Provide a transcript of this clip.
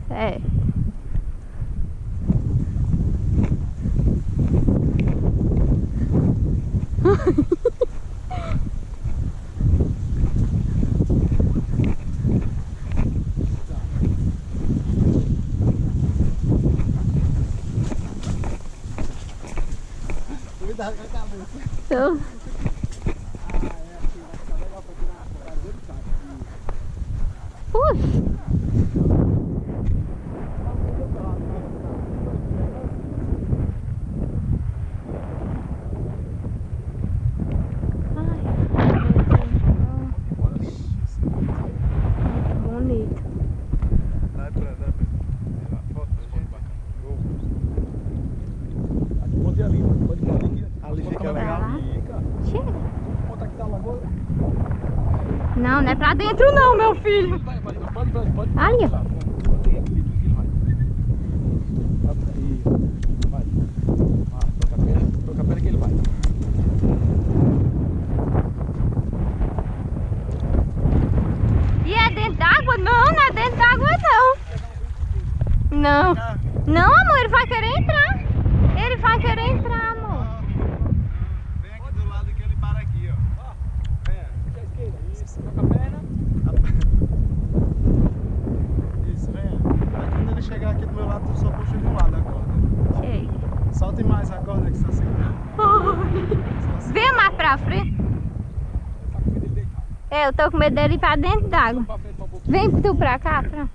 É. Cuidado com a cabeça. Tô. Puxa. Bonito. Pode ir ali, pode ir ali. Ali fica legal. Chega. Conta aqui da lagoa. Não, não é pra dentro não, meu filho. Pode. Ali, ó. Botei aqui, que ele vai. Vai. Troca a perna que ele vai. E é dentro d'água? Não, não é dentro d'água não. Não. Não, amor, ele vai querer entrar. Ele vai querer entrar, amor. Vem aqui do lado que ele para aqui, ó. Venha. Puxa a esquerda. Isso. Troca a perna. Isso, venha. Aí quando ele chegar aqui do meu lado, tu só puxa de um lado a corda. Chega. Solte mais a corda que está segurando. Vem mais pra frente. Eu tô com medo dele ir pra dentro d'água. Vem tu pra cá, pra.